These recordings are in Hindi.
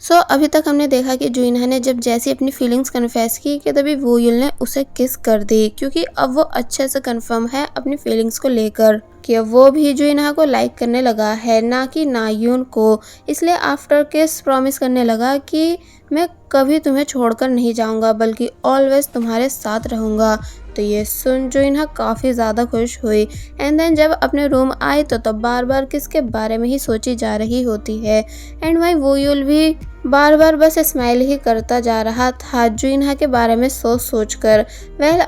अभी तक हमने देखा कि जुइनहा ने जब जैसी अपनी फीलिंग्स कन्फेस की कि तभी वो युल ने उसे किस कर दी, क्योंकि अब वो अच्छे से कंफर्म है अपनी फीलिंग्स को लेकर कि अब वो भी जुइनहा को लाइक करने लगा है, ना कि नायुन को। इसलिए आफ्टर किस प्रॉमिस करने लगा कि मैं कभी तुम्हें छोड़कर नहीं जाऊंगा बल्कि ऑलवेज तुम्हारे साथ रहूंगा। तो ये सुन जुइनहा काफ़ी ज़्यादा खुश हुई। एंड देन जब अपने रूम आई तो तब बार बार किसके बारे में ही सोची जा रही होती है। एंड वही वो युल भी बार बार बस स्माइल ही करता जा रहा था जुइनहा के बारे में सोच सोच कर।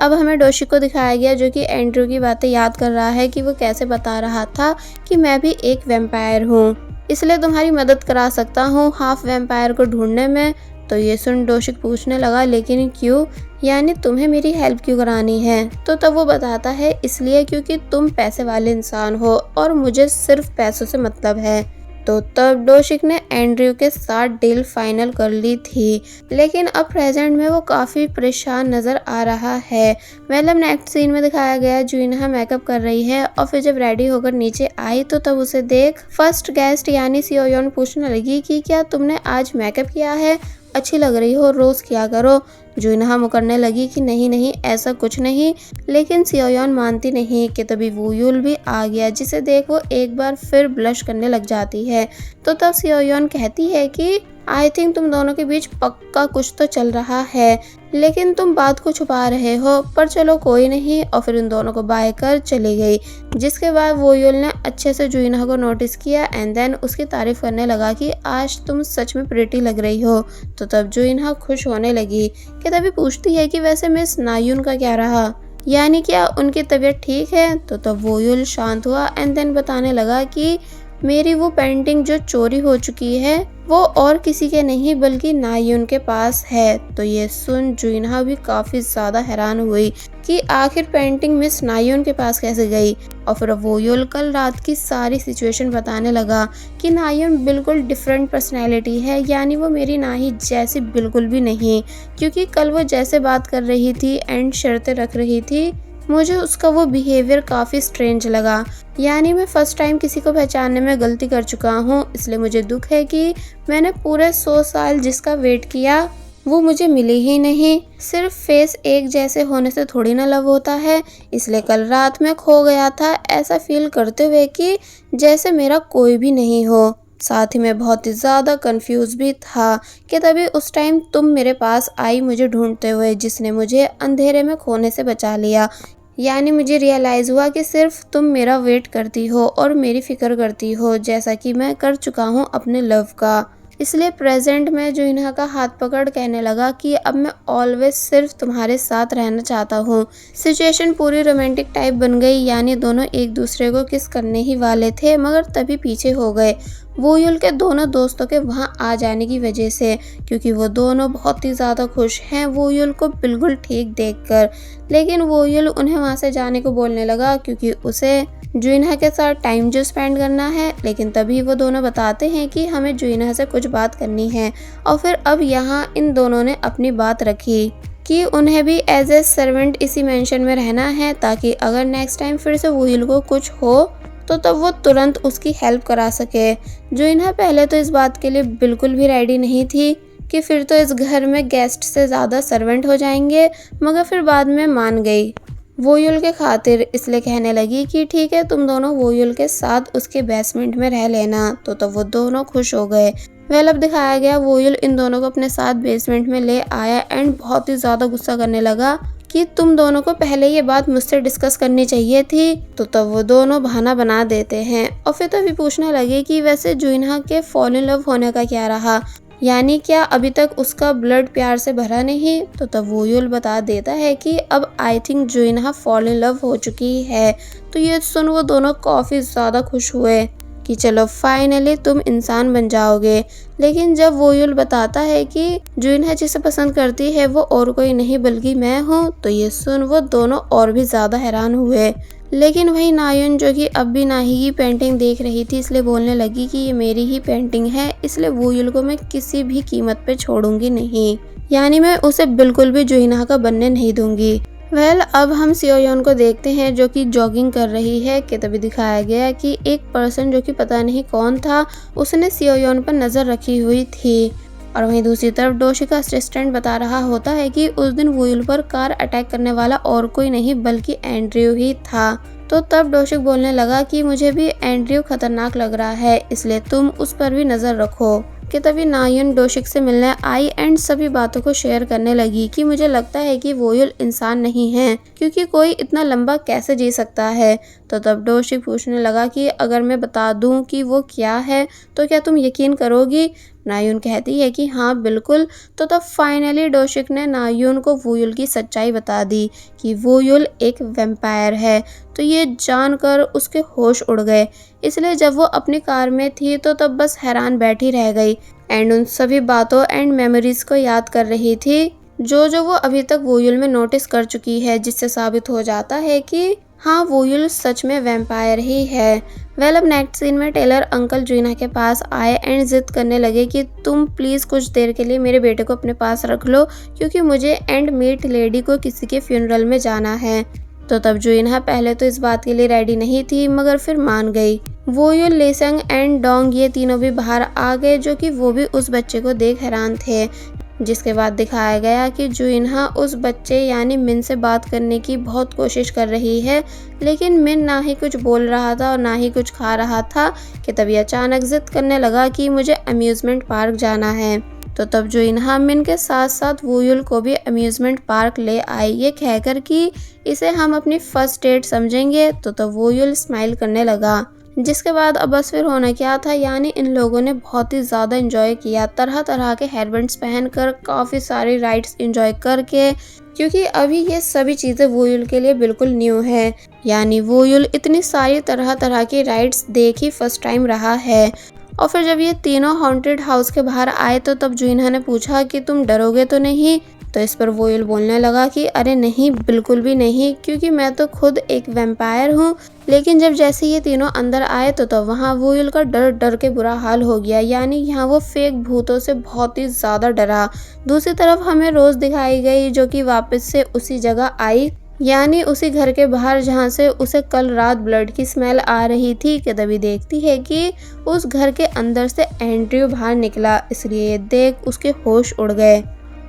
अब हमें डोशी को दिखाया गया जो कि एंड्रू की बातें याद कर रहा है कि वो कैसे बता रहा था कि मैं भी एक वैम्पायर हूँ, इसलिए तुम्हारी मदद करा सकता हूँ हाफ वैम्पायर को ढूंढने में। तो ये सुन डोशिक पूछने लगा लेकिन क्यों, यानी तुम्हें मेरी हेल्प क्यों करानी है। तो तब वो बताता है इसलिए क्योंकि तुम पैसे वाले इंसान हो और मुझे सिर्फ पैसों से मतलब है। तो तब डोशिक ने एंड्रयू के साथ डील फाइनल कर ली थी, लेकिन अब प्रेजेंट में वो काफ़ी परेशान नज़र आ रहा है। अब नेक्स्ट सीन में दिखाया गया जुइनहा मेकअप कर रही है और फिर जब रेडी होकर नीचे आई तो तब उसे देख फर्स्ट गेस्ट यानी सियोयोन पूछने लगी कि क्या तुमने आज मेकअप किया है, अच्छी लग रही हो, रोज़ किया करो। जुइनहा मुकरने लगी कि नहीं नहीं ऐसा कुछ नहीं, लेकिन सियोयोन मानती नहीं कि तभी वो युल भी आ गया जिसे देख वो एक बार फिर ब्लश करने लग जाती है। तो तब सियोयोन कहती है कि आई थिंक तुम दोनों के बीच पक्का कुछ तो चल रहा है, लेकिन तुम बात को छुपा रहे हो, पर चलो कोई नहीं। और फिर उन दोनों को बाय कर चली गई, जिसके बाद वो युल ने अच्छे से जुइनहा को नोटिस किया एंड देन उसकी तारीफ करने लगा कि आज तुम सच में प्रिटी लग रही हो। तो तब जुइनहा खुश होने लगी कि तभी पूछती है कि वैसे मिस नायुन का क्या रहा, यानी क्या उनकी तबीयत ठीक है। तो तब वो युल शांत हुआ एंड देन बताने लगा कि मेरी वो पेंटिंग जो चोरी हो चुकी है वो और किसी के नहीं बल्कि नायुन के पास है। तो ये सुन जुइनहा भी काफ़ी ज़्यादा हैरान हुई कि आखिर पेंटिंग मिस नायुन के पास कैसे गई। और फिर वो युल कल रात की सारी सिचुएशन बताने लगा कि नायुन बिल्कुल डिफरेंट पर्सनैलिटी है, यानी वो मेरी नाही जैसी बिल्कुल भी नहीं, क्योंकि कल वो जैसे बात कर रही थी एंड शर्तें रख रही थी, मुझे उसका वो बिहेवियर काफ़ी स्ट्रेंज लगा। यानी मैं फ़र्स्ट टाइम किसी को पहचानने में गलती कर चुका हूँ, इसलिए मुझे दुख है कि मैंने पूरे 100 साल जिसका वेट किया वो मुझे मिली ही नहीं। सिर्फ फेस एक जैसे होने से थोड़ी ना लव होता है, इसलिए कल रात में खो गया था ऐसा फील करते हुए कि जैसे मेरा कोई भी नहीं हो। साथ ही मैं बहुत ही ज़्यादा कंफ्यूज भी था कि तभी उस टाइम तुम मेरे पास आई मुझे ढूंढते हुए, जिसने मुझे अंधेरे में खोने से बचा लिया। यानी मुझे रियलाइज़ हुआ कि सिर्फ तुम मेरा वेट करती हो और मेरी फ़िक्र करती हो, जैसा कि मैं कर चुका हूँ अपने लव का। इसलिए प्रेजेंट में जुइनहा का हाथ पकड़ कहने लगा कि अब मैं ऑलवेज सिर्फ तुम्हारे साथ रहना चाहता हूँ। सिचुएशन पूरी रोमांटिक टाइप बन गई, यानी दोनों एक दूसरे को किस करने ही वाले थे मगर तभी पीछे हो गए वो युल के दोनों दोस्तों के वहाँ आ जाने की वजह से, क्योंकि वो दोनों बहुत ही ज़्यादा खुश हैं वो युल को बिल्कुल ठीक देखकर। लेकिन वो युल उन्हें वहाँ से जाने को बोलने लगा क्योंकि उसे जुइनहा के साथ टाइम जो स्पेंड करना है, लेकिन तभी वो दोनों बताते हैं कि हमें जुइनहा से कुछ बात करनी है। और फिर अब यहाँ इन दोनों ने अपनी बात रखी कि उन्हें भी एज ए सर्वेंट इसी मेंशन में रहना है, ताकि अगर नेक्स्ट टाइम फिर से वो युल को कुछ हो तो तब वो तुरंत उसकी हेल्प करा सके। जुइनहा पहले तो इस बात के लिए बिल्कुल भी रेडी नहीं थी कि फिर तो इस घर में गेस्ट से ज़्यादा सर्वेंट हो जाएंगे, मगर फिर बाद में मान गई वो युल के खातिर, इसलिए कहने लगी कि ठीक है तुम दोनों वो युल के साथ उसके बेसमेंट में रह लेना। तो तब वो दोनों खुश हो गए। अब दिखाया गया वो युल इन दोनों को अपने साथ बेसमेंट में ले आया एंड बहुत ही ज़्यादा गुस्सा करने लगा कि तुम दोनों को पहले ये बात मुझसे डिस्कस करनी चाहिए थी। तो तब वो दोनों बहाना बना देते हैं और फिर तभी पूछने लगे कि वैसे जुइनहा के फॉल इन लव होने का क्या रहा, यानी क्या अभी तक उसका ब्लड प्यार से भरा नहीं। तो तब वो युल बता देता है कि अब आई थिंक जुइनहा फॉल इन लव हो चुकी है। तो ये सुन वो दोनों काफ़ी ज़्यादा खुश हुए कि चलो फाइनली तुम इंसान बन जाओगे। लेकिन जब वो युल बताता है कि जुइनहा जिसे पसंद करती है वो और कोई नहीं बल्कि मैं हूँ, तो ये सुन वो दोनों और भी ज़्यादा हैरान हुए। लेकिन वही नायुन जो कि अब भी नाही की पेंटिंग देख रही थी, इसलिए बोलने लगी कि ये मेरी ही पेंटिंग है, इसलिए वो युल को मैं किसी भी कीमत पे छोड़ूंगी नहीं, यानी मैं उसे बिल्कुल भी जुइनहा का बनने नहीं दूंगी। अब हम सियोयोन को देखते हैं जो कि जॉगिंग कर रही है कि तभी दिखाया गया कि एक पर्सन जो कि पता नहीं कौन था उसने सियोयोन पर नज़र रखी हुई थी। और वहीं दूसरी तरफ डोशिक का असिस्टेंट बता रहा होता है कि उस दिन वोयुल पर कार अटैक करने वाला और कोई नहीं बल्कि एंड्रयू ही था। तो तब डोशिक बोलने लगा कि मुझे भी एंड्रयू खतरनाक लग रहा है, इसलिए तुम उस पर भी नजर रखो। कि तभी नायुन डोशिक से मिलने आई एंड सभी बातों को शेयर करने लगी कि मुझे लगता है कि वोयुल इंसान नहीं है, क्योंकि कोई इतना लंबा कैसे जी सकता है। तो तब डोशिक पूछने लगा कि अगर मैं बता दूं कि वो क्या है तो क्या तुम यकीन करोगी। नायुन कहती है कि हाँ बिल्कुल। तो तब फाइनली डोशिक ने नायुन को वोयुल की सच्चाई बता दी कि वोयुल एक वैम्पायर है। तो ये जानकर उसके होश उड़ गए, इसलिए जब वो अपनी कार में थी तो तब बस हैरान बैठी रह गई एंड उन सभी बातों एंड मेमोरीज को याद कर रही थी जो वो अभी तक वोयुल में नोटिस कर चुकी है, जिससे साबित हो जाता है कि हाँ वोयुल सच में वैम्पायर ही है। अब नेक्स्ट सीन में टेलर अंकल जुइना के पास आए एंड जिद करने लगे कि तुम प्लीज कुछ देर के लिए मेरे बेटे को अपने पास रख लो, क्योंकि मुझे एंड मीट लेडी को किसी के फ्यूनरल में जाना है। तो तब जुइना पहले तो इस बात के लिए रेडी नहीं थी, मगर फिर मान गई। वोयुल, लेसंग एंड डोंग ये तीनों भी बाहर आ गए, जो कि वो भी उस बच्चे को देख हैरान थे। जिसके बाद दिखाया गया कि जुइनहा उस बच्चे यानी मिन से बात करने की बहुत कोशिश कर रही है, लेकिन मिन ना ही कुछ बोल रहा था और ना ही कुछ खा रहा था। कि तभी अचानक जिद करने लगा कि मुझे अम्यूजमेंट पार्क जाना है। तो तब जुइनहा मिन के साथ साथ वोयुल को भी अम्यूजमेंट पार्क ले आई, ये कहकर कि इसे हम अपनी फर्स्ट डेट समझेंगे। तो तब वोयुल स्माइल करने लगा। जिसके बाद अब बस फिर होना क्या था, यानी इन लोगों ने बहुत ही ज़्यादा एंजॉय किया, तरह तरह के हेयरबैंड्स पहनकर, काफ़ी सारी राइड्स एंजॉय करके, क्योंकि अभी ये सभी चीज़ें वोयुल के लिए बिल्कुल न्यू है। यानी वोयुल इतनी सारी तरह तरह की राइड्स देख ही फर्स्ट टाइम रहा है। और फिर जब ये तीनों हॉन्टेड हाउस के बाहर आए तो तब जुइनहा ने पूछा कि तुम डरोगे तो नहीं। तो इस पर वोयुल बोलने लगा कि अरे नहीं, बिल्कुल भी नहीं, क्योंकि मैं तो खुद एक वैम्पायर हूँ। लेकिन जब जैसे ये तीनों अंदर आए तो वहाँ वोयुल का डर डर के बुरा हाल हो गया, यानी यहाँ वो फेक भूतों से बहुत ही ज़्यादा डरा। दूसरी तरफ हमें रोज़ दिखाई गई, जो कि वापस से उसी जगह आई, यानी उसी घर के बाहर जहाँ से उसे कल रात ब्लड की स्मेल आ रही थी। कि तभी देखती है कि उस घर के अंदर से एंड्रयू बाहर निकला, इसलिए देख उसके होश उड़ गए।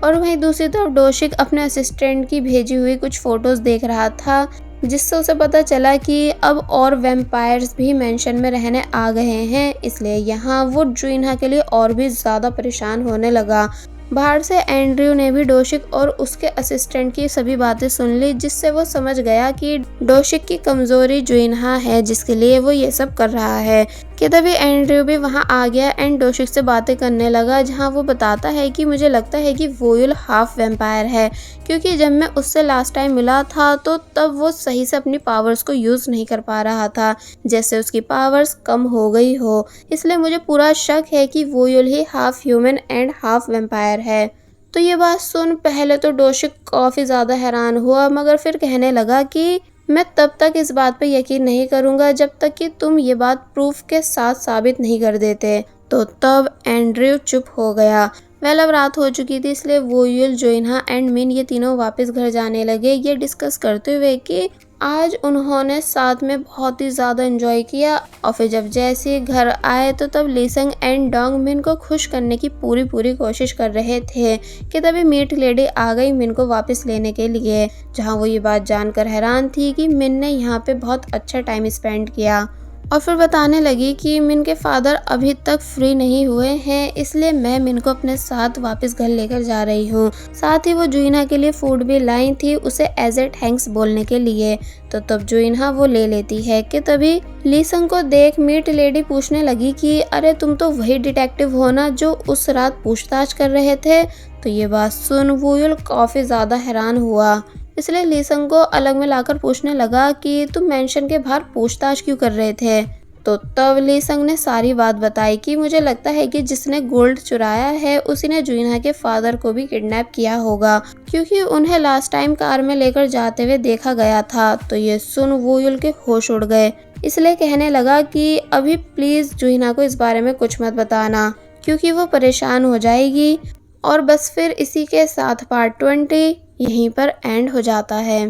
और वहीं दूसरी तरफ डोशिक अपने असिस्टेंट की भेजी हुई कुछ फोटोज देख रहा था, जिससे उसे पता चला कि अब और वैम्पायर्स भी मेंशन में रहने आ गए हैं, इसलिए यहाँ वो जुइनहा के लिए और भी ज़्यादा परेशान होने लगा। बाहर से एंड्रयू ने भी डोशिक और उसके असिस्टेंट की सभी बातें सुन ली, जिससे वो समझ गया कि डोशिक की कमजोरी जुइनहा है, जिसके लिए वो ये सब कर रहा है। कि तभी एंड्रयू भी वहाँ आ गया एंड डोशिक से बातें करने लगा, जहाँ वो बताता है कि मुझे लगता है कि वोयुल हाफ वैम्पायर है, क्योंकि जब मैं उससे लास्ट टाइम मिला था तो तब वो सही से अपनी पावर्स को यूज़ नहीं कर पा रहा था, जैसे उसकी पावर्स कम हो गई हो। इसलिए मुझे पूरा शक है कि वोयुल ही half human and half vampire है। तो ये बात सुन पहले तो डोशिक काफ़ी ज़्यादा हैरान हुआ, मगर फिर कहने लगा कि मैं तब तक इस बात पे यकीन नहीं करूँगा जब तक कि तुम ये बात प्रूफ के साथ साबित नहीं कर देते। तो तब एंड्रयू चुप हो गया। अब रात हो चुकी थी, इसलिए वोयुल, जुइनहा एंड मिन ये तीनों वापस घर जाने लगे, ये डिस्कस करते हुए कि आज उन्होंने साथ में बहुत ही ज़्यादा एंजॉय किया। और फिर जब जैसे घर आए तो तब लेसंग एंड डोंग मिन को खुश करने की पूरी कोशिश कर रहे थे। कि तभी मीट लेडी आ गई मिन को वापस लेने के लिए, जहां वो ये बात जानकर हैरान थी कि मिन ने यहाँ पे बहुत अच्छा टाइम स्पेंड किया। और फिर बताने लगी कि मिन के फादर अभी तक फ्री नहीं हुए हैं, इसलिए मैं मिन को अपने साथ वापस घर लेकर जा रही हूँ। साथ ही वो जुइनहा के लिए फूड भी लाई थी, उसे एज ए थैंक्स बोलने के लिए। तो तब जुइनहा वो ले लेती है। कि तभी लीसंग को देख मीट लेडी पूछने लगी कि अरे तुम तो वही डिटेक्टिव हो ना जो उस रात पूछताछ कर रहे थे। तो ये बात सुन वोयुल काफ़ी ज़्यादा हैरान हुआ, इसलिए लीसंग को अलग में लाकर पूछने लगा कि तुम मेंशन के बाहर पूछताछ क्यों कर रहे थे। तो तब लीसंग ने सारी बात बताई कि मुझे लगता है कि जिसने गोल्ड चुराया है उसी ने जुइनहा के फादर को भी किडनैप किया होगा, क्योंकि उन्हें लास्ट टाइम कार में लेकर जाते हुए देखा गया था। तो ये सुन वोयुल के होश उड़ गए, इसलिए कहने लगा कि अभी प्लीज जुइनहा को इस बारे में कुछ मत बताना, क्योंकि वो परेशान हो जाएगी। और बस फिर इसी के साथ पार्ट 20 यहीं पर एंड हो जाता है।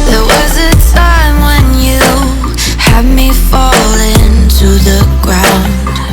There was a time when you had me falling to the ground.